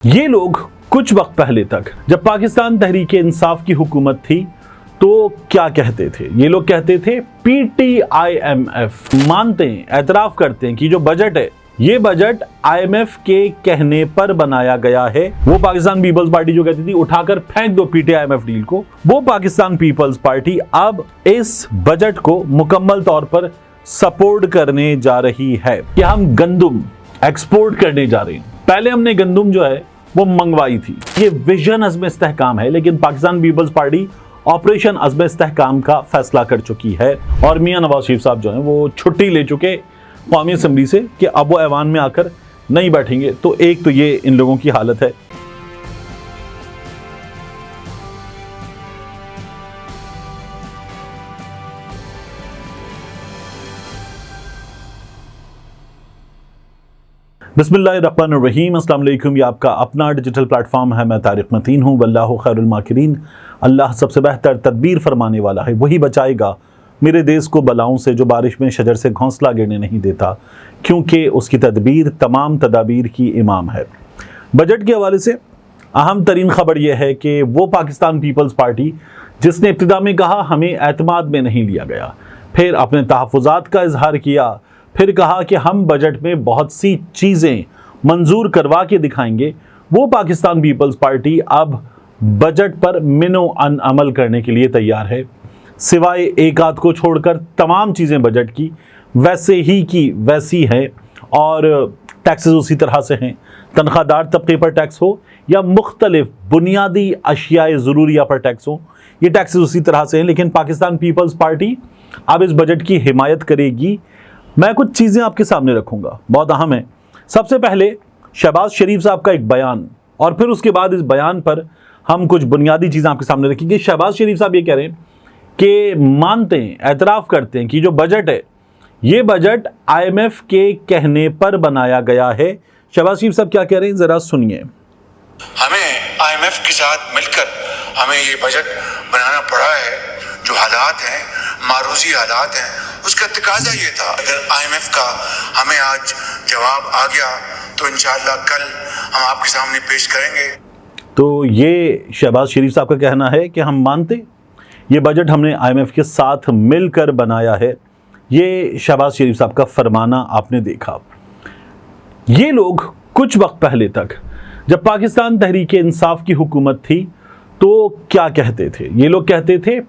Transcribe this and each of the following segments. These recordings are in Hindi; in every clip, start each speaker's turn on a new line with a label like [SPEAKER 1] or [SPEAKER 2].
[SPEAKER 1] ये लोग कुछ वक्त पहले तक जब पाकिस्तान तहरीक इंसाफ की हुकूमत थी तो क्या कहते थे? ये लोग कहते थे PTIMF। मानते हैं, एतराफ करते हैं कि जो बजट है ये बजट IMF के कहने पर बनाया गया है। वो पाकिस्तान पीपल्स पार्टी जो कहती थी उठाकर फेंक दो PTIMF डील को, वो पाकिस्तान पीपल्स पार्टी अब इस बजट को मुकम्मल तौर पर सपोर्ट करने जा रही है कि हम गंदुम एक्सपोर्ट करने जा रहे हैं। पहले हमने गंदुम जो है वो मंगवाई थी। ये विजन अज़्म इस्तेहकाम है, लेकिन पाकिस्तान पीपल्स पार्टी ऑपरेशन अज़्म इस्तेहकाम का फैसला कर चुकी है और मियां नवाज शरीफ साहब जो हैं वो छुट्टी ले चुके कौमी असम्बली से कि अब वो ऐवान में आकर नहीं बैठेंगे। तो एक तो ये इन लोगों की हालत है। बिस्मिल्लाहिर्रहमानिर्रहीम, अस्सलाम वालेकुम। ये आपका अपना डिजिटल प्लेटफॉर्म है। मैं तारिक मतीन हूँ। वल्लाहु खैरुल माकिरीन। अल्लाह सबसे बेहतर तदबीर फरमाने वाला है, वही बचाएगा मेरे देश को बलाओं से जो बारिश में शजर से घोंसला गिरने नहीं देता, क्योंकि उसकी तदबीर तमाम तदाबीर की इमाम है। बजट के हवाले से अहम तरीन खबर यह है कि वो पाकिस्तान पीपल्स पार्टी जिसने इब्तिदा में कहा हमें एतमाद में नहीं लिया गया, फिर अपने तहफ़्फ़ुज़ात का इजहार किया, फिर कहा कि हम बजट में बहुत सी चीज़ें मंजूर करवा के दिखाएंगे, वो पाकिस्तान पीपल्स पार्टी अब बजट पर मिनो अन अमल करने के लिए तैयार है। सिवाय एक आध को छोड़कर तमाम चीज़ें बजट की वैसे ही की वैसी हैं और टैक्सेस उसी तरह से हैं। तनख्वाहदार तबके पर टैक्स हो या मुख्तलिफ बुनियादी अशियाए ज़रूरिया पर टैक्स हो, ये टैक्सेस उसी तरह से हैं। लेकिन पाकिस्तान पीपल्स पार्टी अब इस बजट की हिमायत करेगी। मैं कुछ चीज़ें आपके सामने रखूंगा, बहुत अहम है। सबसे पहले शहबाज शरीफ साहब का एक बयान और फिर उसके बाद इस बयान पर हम कुछ बुनियादी चीज़ें आपके सामने रखेंगे। शहबाज शरीफ साहब ये कह रहे हैं कि मानते हैं, एतराफ़ करते हैं कि जो बजट है ये बजट IMF के कहने पर बनाया गया है। शहबाज शरीफ साहब क्या कह रहे हैं, ज़रा सुनिए।
[SPEAKER 2] हमें IMF के साथ मिलकर हमें ये बजट बनाना पड़ा है। जो हालात हैं, मारूजी हालात हैं, उसका तकाजा ये था। अगर IMF का हमें आज जवाब आ गया तो इंशाअल्लाह कल हम आपके सामने पेश करेंगे।
[SPEAKER 1] तो ये शहबाज शरीफ साहब का कहना है कि हम मानते ये बजट हमने IMF के साथ मिलकर बनाया है। ये शहबाज शरीफ साहब का फरमाना आपने देखा। ये लोग कुछ वक्त पहले तक जब पाकिस्तान तहरीक इंसाफ की हुकूमत थी तो क्या कहते थे? ये लोग कहते थे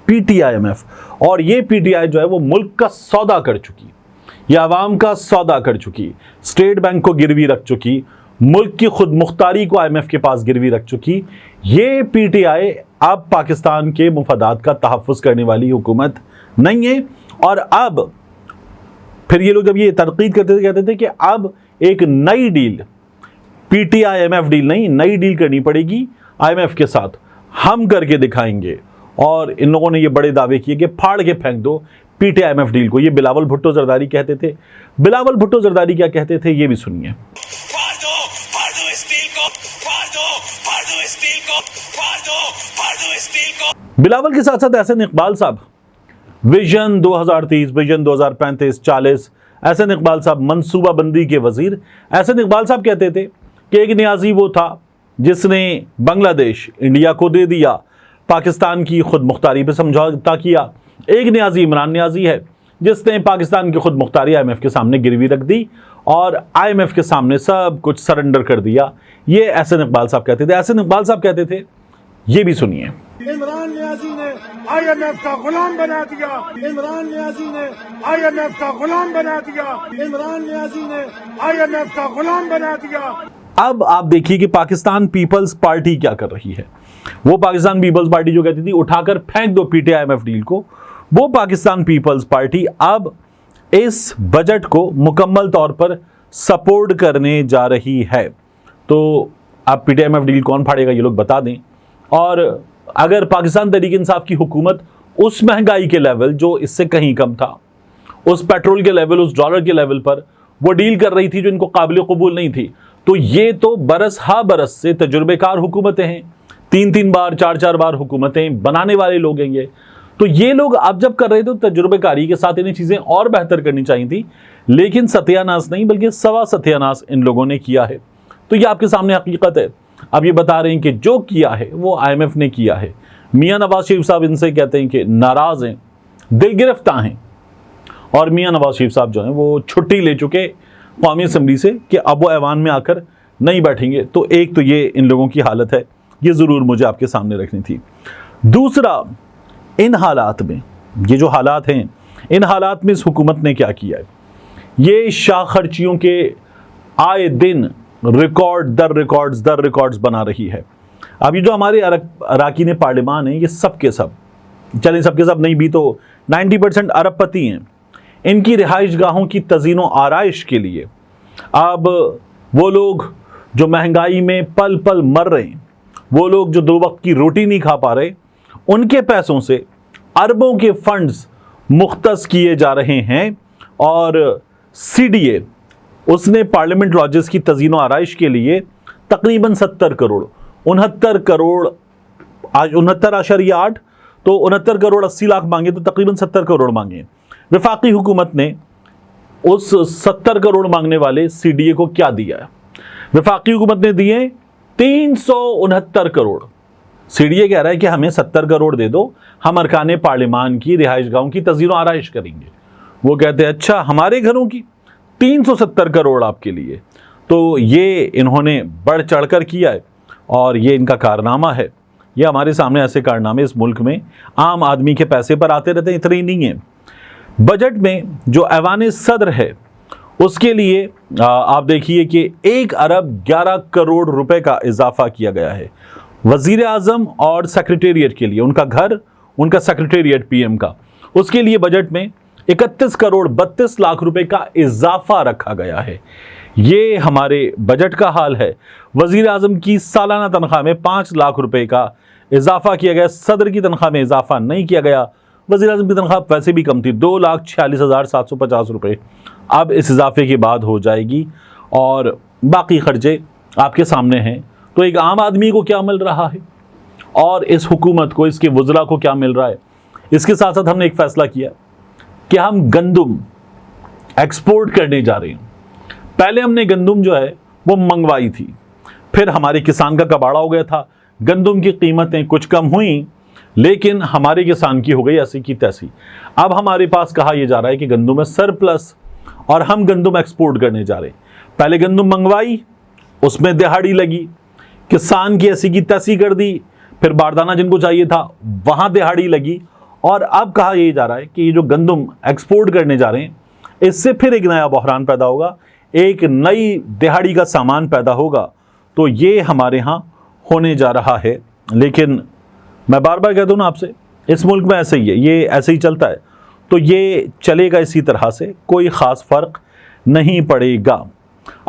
[SPEAKER 1] PTIMF। और ये PTI जो है वो मुल्क का सौदा कर चुकी, ये आवाम का सौदा कर चुकी, स्टेट बैंक को गिरवी रख चुकी, मुल्क की खुद मुख्तारी को IMF के पास गिरवी रख चुकी। ये PTI अब पाकिस्तान के मुफादात का तहफ़्फ़ुज़ करने वाली हुकूमत नहीं है। और अब फिर ये लोग जब ये तरकीद करते थे कहते थे कि अब एक नई डील, PTIMF डील नहीं, नई डील करनी पड़ेगी IMF के साथ, हम करके दिखाएंगे। और इन लोगों ने ये बड़े दावे किए कि फाड़ के फेंक दो PTIMF डील को। ये बिलावल भुट्टो जरदारी कहते थे। बिलावल भुट्टो जरदारी क्या कहते थे ये भी सुनिए। बिलावल के साथ साथ एहसन इकबाल साहब विजन 2030, विजन 2035, 40, एहसन इकबाल साहब मनसूबा बंदी के वजीर। एहसन इकबाल साहब कहते थे कि एक नियाजी वो था जिसने बांग्लादेश इंडिया को दे दिया, पाकिस्तान की खुद मुख्तारी पर समझौता किया। एक नियाजी इमरान नियाजी है जिसने पाकिस्तान की खुद मुख्तारी IMF के सामने गिरवी रख दी और IMF के सामने सब कुछ सरेंडर कर दिया। ये एहसन इकबाल साहब कहते थे। एहसन इकबाल साहब कहते थे, ये भी सुनिए।
[SPEAKER 3] इमरान नियाजी ने IMF का गुलाम बना दिया। इमरान नियाजी ने IMF का गुलाम बना दिया। इमरान नियाजी ने IMF का गुलाम बना दिया।
[SPEAKER 1] अब आप देखिए कि पाकिस्तान पीपल्स पार्टी क्या कर रही है। वो पाकिस्तान पीपल्स पार्टी जो कहती थी उठाकर फेंक दो PTIMF डील को, वो पाकिस्तान पीपल्स पार्टी अब इस बजट को मुकम्मल तौर पर सपोर्ट करने जा रही है। तो अब PTIMF डील कौन फाड़ेगा ये लोग बता दें। और अगर पाकिस्तान तहरीक इंसाफ की हुकूमत उस महंगाई के लेवल जो इससे कहीं कम था, उस पेट्रोल के लेवल, उस डॉलर के लेवल पर वो डील कर रही थी जो इनको काबिल कबूल नहीं थी, तो ये तो बरस हा बरस से तजुर्बेकार हुकूमतें हैं, 3-3 बार 4-4 बार हुकूमतें बनाने वाले लोग हैं ये। तो ये लोग अब जब कर रहे थे तो तजुर्बेकारी के साथ इन्हें चीज़ें और बेहतर करनी चाहिए थी। लेकिन सत्यानाश नहीं बल्कि सवा सत्यानाश इन लोगों ने किया है। तो ये आपके सामने हकीकत है। अब ये बता रहे हैं कि जो किया है वो IMF ने किया है। मियां नवाज शरीफ साहब इनसे कहते हैं कि नाराज हैं, दिल गिरफ्तार हैं, और मियां नवाज शरीफ साहब जो हैं वो छुट्टी ले चुके कौमी असम्बली से कि अब वो ऐवान में आकर नहीं बैठेंगे। तो एक तो ये इन लोगों की हालत है, ये ज़रूर मुझे आपके सामने रखनी थी। दूसरा, इन हालात में, ये जो हालात हैं, इन हालात में इस हुकूमत ने क्या किया है। ये शाह खर्चियों के आए दिन रिकॉर्ड दर रिकॉर्ड्स बना रही है। अब ये जो हमारे अराकीन पार्लियामान हैं, ये सब के सब, चलें सब के सब नहीं भी तो 90% अरबपति हैं। इनकी रिहाइश गाहों की तज़ीनो आराइश के लिए अब वो लोग जो महंगाई में पल पल मर रहे हैं, वो लोग जो 2 वक्त की रोटी नहीं खा पा रहे, उनके पैसों से अरबों के फंड्स मुख्तस किए जा रहे हैं। और CDA उसने पार्लियामेंट लॉजेस की तज़ीनो आराइश के लिए तकरीबन 70 करोड़, 69 करोड़, आज 69.8, तो 69 करोड़ 80 लाख मांगे तो तकरीबन 70 करोड़ मांगे। वफाकी हुकूमत ने उस 70 करोड़ मांगने वाले CDA को क्या दिया है? वफाकी हुकूमत ने दिए 369 करोड़। CDA कह रहा है कि हमें 70 करोड़ दे दो, हम अरकाने पार्लियामान की रिहाइश गाहों की तज़ीनो आराइश करेंगे। वो कहते हैं अच्छा हमारे घरों की 370 करोड़ आपके लिए। तो ये इन्होंने बढ़ चढ़कर किया है और ये इनका कारनामा है। ये हमारे सामने ऐसे कारनामे इस मुल्क में आम आदमी के पैसे पर आते रहते हैं, इतने ही नहीं है। बजट में जो ऐवान सदर है उसके लिए आप देखिए कि 1 अरब 11 करोड़ रुपए का इजाफा किया गया है। वजीर आजम और सेक्रेटेरिएट के लिए, उनका घर, उनका सेक्रेटेरिएट PM का, उसके लिए बजट में 31 करोड़ 32 लाख रुपए का इजाफा रखा गया है। ये हमारे बजट का हाल है। वजीर आजम की सालाना तनख्वाह में 5 लाख रुपए का इजाफा किया गया, सदर की तनख्वाह में इजाफा नहीं किया गया। वजीर आजम की तनख्वाह वैसे भी कम थी, 2,46,750 रुपये। अब इस इजाफे के बाद हो जाएगी और बाकी खर्चे आपके सामने हैं। तो एक आम आदमी को क्या मिल रहा है और इस हुकूमत को, इसके वज़रा को क्या मिल रहा है। इसके साथ साथ हमने एक फ़ैसला किया कि हम गंदम एक्सपोर्ट करने जा रहे हैं। पहले हमने गंदम जो है वो मंगवाई थी, फिर हमारे किसान का कबाड़ा हो गया था, गंदम की कीमतें कुछ कम हुई, लेकिन हमारे किसान की हो गई ऐसी की तैसी। अब हमारे पास कहा यह जा रहा है कि गंदम में सरप्लस और हम गंदम एक्सपोर्ट करने जा रहे हैं। पहले गंदम मंगवाई, उसमें दिहाड़ी लगी, किसान की ऐसी की तैसी कर दी, फिर बारदाना जिनको चाहिए था वहाँ दिहाड़ी लगी, और अब कहा यह जा रहा है कि ये जो गंदम एक्सपोर्ट करने जा रहे हैं इससे फिर एक नया बहरान पैदा होगा, एक नई दिहाड़ी का सामान पैदा होगा। तो ये हमारे यहाँ होने जा रहा है। लेकिन मैं बार बार कहता हूँ ना आपसे, इस मुल्क में ऐसे ही है, ये ऐसे ही चलता है, तो ये चलेगा इसी तरह से, कोई ख़ास फ़र्क नहीं पड़ेगा।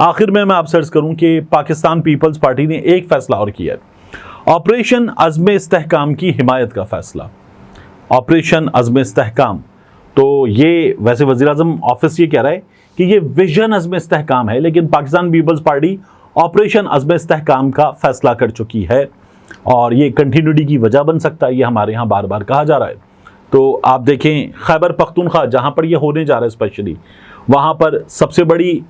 [SPEAKER 1] आखिर में मैं आपसे अर्ज़ करूँ कि पाकिस्तान पीपल्स पार्टी ने एक फ़ैसला और किया है, ऑपरेशन अज़्म इस्तेहकाम की हिमायत का फ़ैसला। ऑपरेशन अज़्म इस्तेहकाम, तो ये वैसे वज़ीर-ए-आज़म ऑफिस ये कह रहा है कि ये विजन अज़्म इस्तेहकाम है, लेकिन पाकिस्तान पीपल्स पार्टी ऑपरेशन अज़्म इस्तेहकाम का फ़ैसला कर चुकी है और ये कंटिन्यूटी की वजह बन सकता है। ये हमारे यहाँ बार बार कहा जा रहा है। तो आप देखें खैबर पख्तूनख्वा जहाँ पर ये होने जा रहा है स्पेशली, वहाँ पर सबसे बड़ी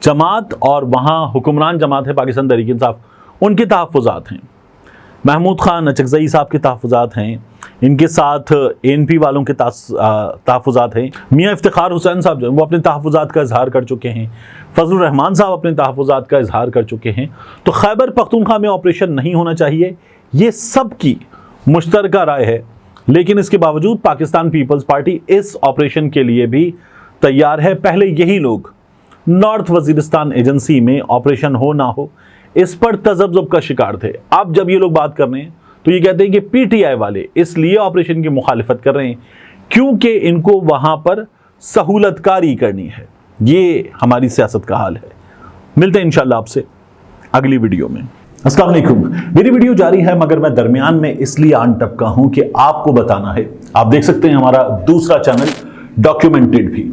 [SPEAKER 1] जमात और वहाँ हुक्मरान जमात है पाकिस्तान तहरीक-ए-इंसाफ, उनके तहफ़्फ़ुज़ात हैं। महमूद खान अचकज़ई साहब के तहफ़्फ़ुज़ात हैं, इनके साथ ANP वालों के तहफ़्फ़ुज़ात हैं। मियाँ इफ्तिखार हुसैन साहब जो हैं वो अपने तहफ़्फ़ुज़ात का इजहार कर चुके हैं। फजलुर रहमान साहब अपने तहफ़्फ़ुज़ात का इजहार कर चुके हैं। तो खैबर पख्तूनख्वा में ऑपरेशन नहीं होना चाहिए, ये सब की मुश्तरका राय है। लेकिन इसके बावजूद पाकिस्तान पीपल्स पार्टी इस ऑपरेशन के लिए भी तैयार है। पहले यही लोग नॉर्थ वज़ीरिस्तान एजेंसी में ऑपरेशन हो ना हो इस पर तज़ब्ज़ुब का शिकार थे। अब जब ये लोग बात कर रहे हैं तो ये कहते हैं कि PTI वाले इसलिए ऑपरेशन की मुखालिफत कर रहे हैं क्योंकि इनको वहाँ पर सहूलतकारी करनी है। ये हमारी सियासत का हाल है। मिलते हैं इंशाल्लाह आपसे अगली वीडियो में। अस्सलाम वालेकुम। मेरी वीडियो जारी है मगर मैं दरमियान में इसलिए आन टपका हूं कि आपको बताना है। आप देख सकते हैं हमारा दूसरा चैनल डॉक्यूमेंटेड भी।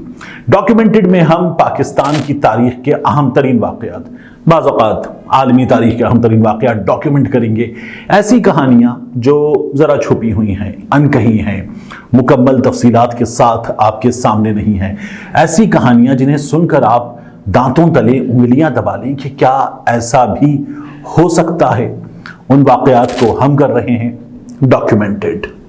[SPEAKER 1] डॉक्यूमेंटेड में हम पाकिस्तान की तारीख के अहम तरीन वाक़यात बाज़ औक़ात आलमी तारीख़ के अहम तरीन वाक़यात डॉक्यूमेंट करेंगे, ऐसी कहानियाँ जो ज़रा छुपी हुई हैं, अनकही हैं, मुकम्मल तफसीलात के साथ आपके सामने नहीं हैं, ऐसी कहानियाँ जिन्हें सुनकर आप दांतों तले उंगलियां दबा लें कि क्या ऐसा भी हो सकता है। उन वाक़यात को हम कर रहे हैं डॉक्यूमेंटेड।